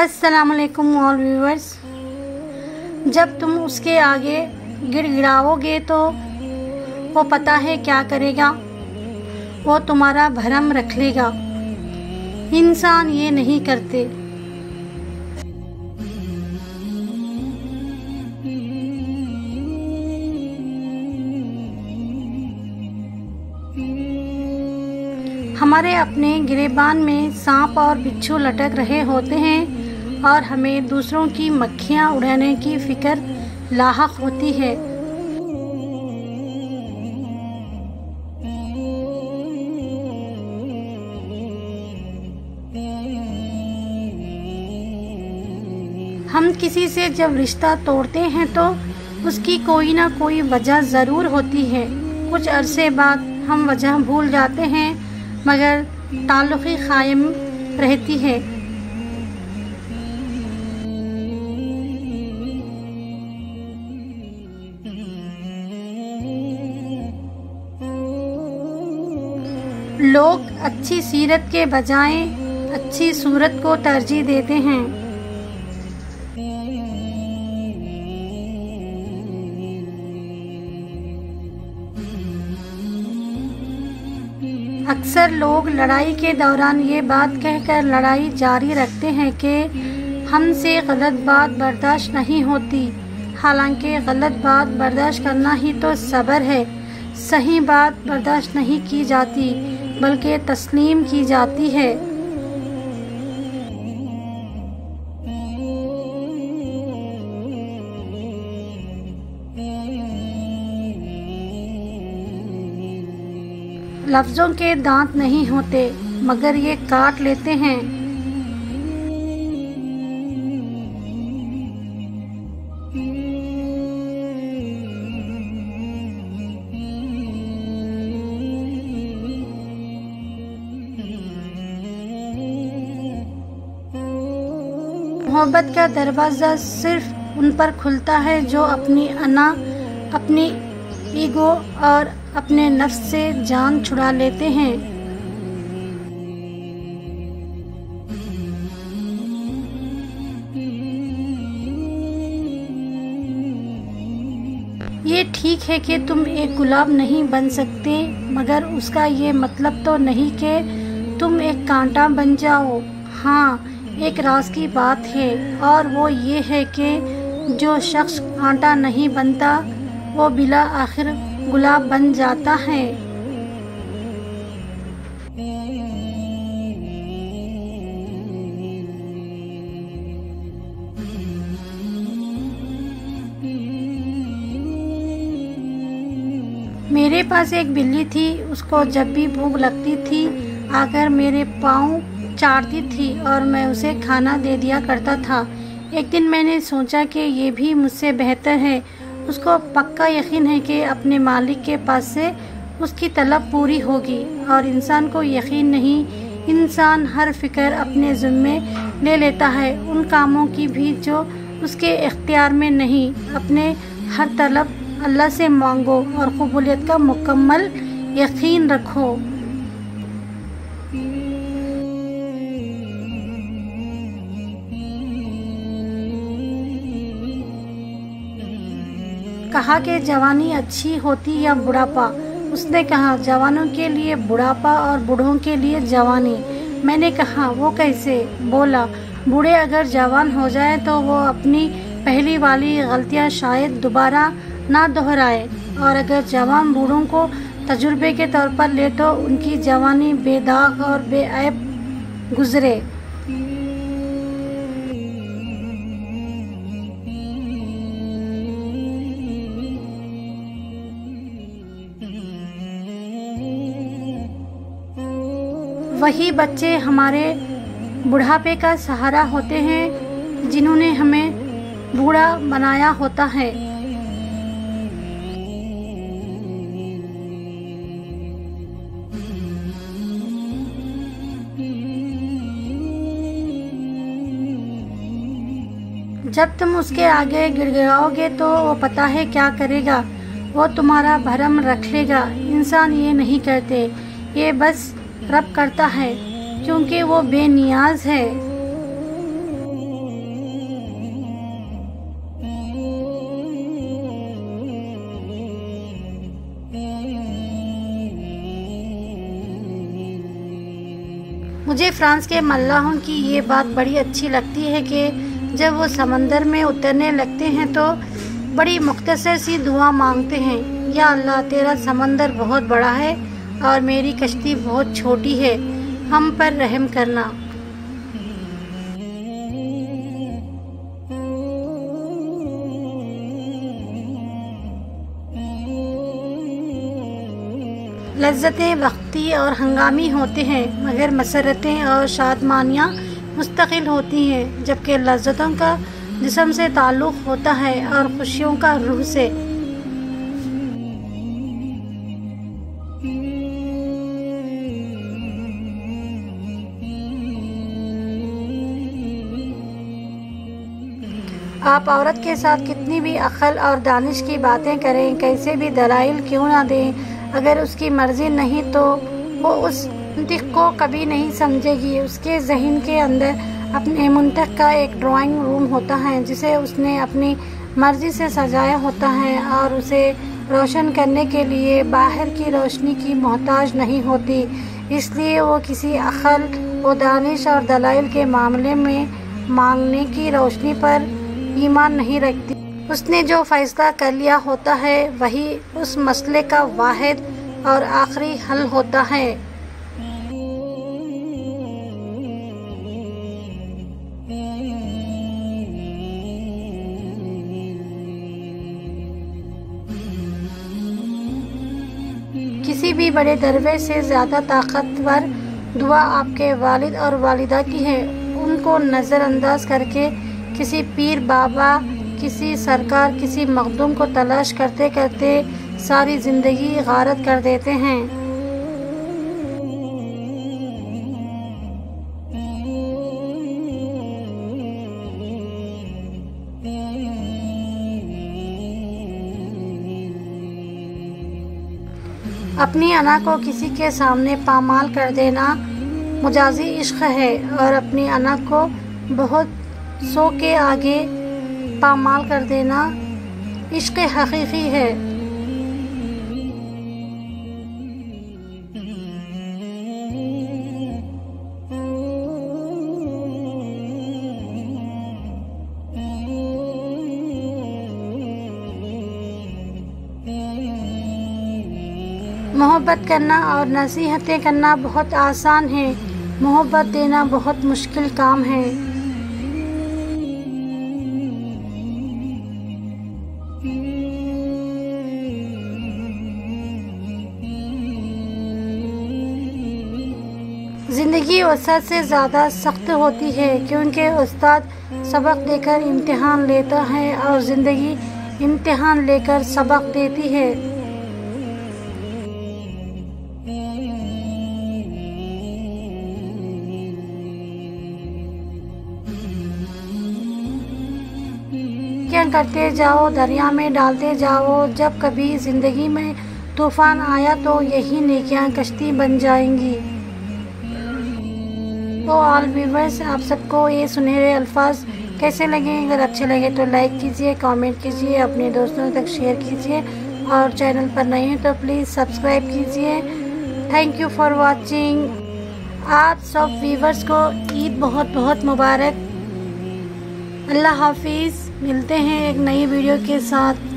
السلام علیکم آل ویورز۔ جب تم اس کے آگے گڑ گڑاؤ گے تو وہ پتہ ہے کیا کرے گا، وہ تمہارا بھرم رکھ لے گا۔ انسان یہ نہیں کرتے۔ ہمارے اپنے گریبان میں سانپ اور بچھو لٹک رہے ہوتے ہیں اور ہمیں دوسروں کی مکھیاں اڑانے کی فکر لاحق ہوتی ہے۔ ہم کسی سے جب رشتہ توڑتے ہیں تو اس کی کوئی نہ کوئی وجہ ضرور ہوتی ہے۔ کچھ عرصے بعد ہم وجہ بھول جاتے ہیں مگر تعلقی قائم رہتی ہے۔ لوگ اچھی سیرت کے بجائے اچھی صورت کو ترجیح دیتے ہیں۔ اکثر لوگ لڑائی کے دوران یہ بات کہہ کر لڑائی جاری رکھتے ہیں کہ ہم سے غلط بات برداشت نہیں ہوتی، حالانکہ غلط بات برداشت کرنا ہی تو صبر ہے۔ صحیح بات برداشت نہیں کی جاتی بلکہ تسلیم کی جاتی ہے۔ لفظوں کے دانت نہیں ہوتے مگر یہ کاٹ لیتے ہیں۔ محبت کا دروازہ صرف ان پر کھلتا ہے جو اپنی انا، اپنی ایگو اور اپنے نفس سے جان چھڑا لیتے ہیں۔ یہ ٹھیک ہے کہ تم ایک گلاب نہیں بن سکتے مگر اس کا یہ مطلب تو نہیں کہ تم ایک کانٹا بن جاؤ۔ ہاں، ایک راز کی بات ہے اور وہ یہ ہے کہ جو شخص کانٹا نہیں بنتا وہ بالآخر گلاب بن جاتا ہے۔ میرے پاس ایک بلی تھی، اس کو جب بھی بھوک لگتی تھی آ کر میرے پاؤں چاٹتی تھی اور میں اسے کھانا دے دیا کرتا تھا۔ ایک دن میں نے سوچا کہ یہ بھی مجھ سے بہتر ہے۔ اس کو پکا یقین ہے کہ اپنے مالک کے پاس سے اس کی طلب پوری ہوگی، اور انسان کو یقین نہیں۔ انسان ہر فکر اپنے ذمے لے لیتا ہے، ان کاموں کی بھی جو اس کے اختیار میں نہیں۔ اپنے ہر طلب اللہ سے مانگو اور قبولیت کا مکمل یقین رکھو۔ کہا کہ جوانی اچھی ہوتی یا بڑھاپا؟ اس نے کہا جوانوں کے لیے بڑھاپا اور بوڑھوں کے لیے جوانی۔ میں نے کہا وہ کیسے؟ بولا بوڑھے اگر جوان ہو جائے تو وہ اپنی پہلی والی غلطیاں شاید دوبارہ نہ دہرائے، اور اگر جوان بوڑھوں کو تجربے کے طور پر لے تو ان کی جوانی بے داغ اور بے عیب گزرے۔ وہی بچے ہمارے بڑھاپے کا سہارا ہوتے ہیں جنہوں نے ہمیں بوڑھا بنایا ہوتا ہے۔ جب تم اس کے آگے گڑ گڑاؤ گے تو وہ پتہ ہے کیا کرے گا، وہ تمہارا بھرم رکھ لے گا۔ انسان یہ نہیں کرتے، یہ بس رب کرتا ہے کیونکہ وہ بے نیاز ہے۔ مجھے فرانس کے ملاحوں کی یہ بات بڑی اچھی لگتی ہے کہ جب وہ سمندر میں اترنے لگتے ہیں تو بڑی مختصر سی دعا مانگتے ہیں، یا اللہ تیرا سمندر بہت بڑا ہے اور میری کشتی بہت چھوٹی ہے، ہم پر رحم کرنا۔ لذتیں وقتی اور ہنگامی ہوتے ہیں، مگر مسرتیں اور شادمانیاں مستقل ہوتی ہیں، جبکہ لذتوں کا جسم سے تعلق ہوتا ہے اور خوشیوں کا روح سے۔ آپ عورت کے ساتھ کتنی بھی عقل اور دانش کی باتیں کریں، کیسے بھی دلائل کیوں نہ دیں، اگر اس کی مرضی نہیں تو وہ اس منطق کو کبھی نہیں سمجھے گی۔ اس کے ذہن کے اندر اپنے منطق کا ایک ڈرائنگ روم ہوتا ہے جسے اس نے اپنی مرضی سے سجایا ہوتا ہے، اور اسے روشن کرنے کے لیے باہر کی روشنی کی محتاج نہیں ہوتی، اس لیے وہ کسی عقل و دانش اور دلائل کے معاملے میں مانگنے کی روشنی پر ایمان نہیں رکھتی۔ اس نے جو فیصلہ کر لیا ہوتا ہے وہی اس مسئلے کا واحد اور آخری حل ہوتا ہے۔ کسی بھی بڑے درویش سے زیادہ طاقتور دعا آپ کے والد اور والدہ کی ہے۔ ان کو نظر انداز کر کے کسی پیر بابا، کسی سرکار، کسی مخدوم کو تلاش کرتے کرتے ساری زندگی غارت کر دیتے ہیں۔ اپنی انا کو کسی کے سامنے پامال کر دینا مجازی عشق ہے، اور اپنی انا کو بہت سو کے آگے پامال کر دینا عشق حقیقی ہے۔ محبت کرنا اور نصیحتیں کرنا بہت آسان ہے، محبت دینا بہت مشکل کام ہے۔ زندگی استاد سے زیادہ سخت ہوتی ہے، کیونکہ استاد سبق دے کر امتحان لیتا ہے اور زندگی امتحان لے کر سبق دیتی ہے۔ کیا کرتے جاؤ، دریا میں ڈالتے جاؤ، جب کبھی زندگی میں طوفان آیا تو یہی نیکیاں کشتی بن جائیں گی۔ تو آل ویورز، آپ سب کو یہ سنہرے الفاظ کیسے لگیں؟ اگر اچھے لگے تو لائک کیجئے، کامنٹ کیجئے، اپنے دوستوں تک شیئر کیجئے، اور چینل پر نئے ہیں تو پلیز سبسکرائب کیجئے۔ Thank you for watching. آپ سب ویورز کو عید بہت بہت مبارک۔ اللہ حافظ، ملتے ہیں ایک نئی ویڈیو کے ساتھ۔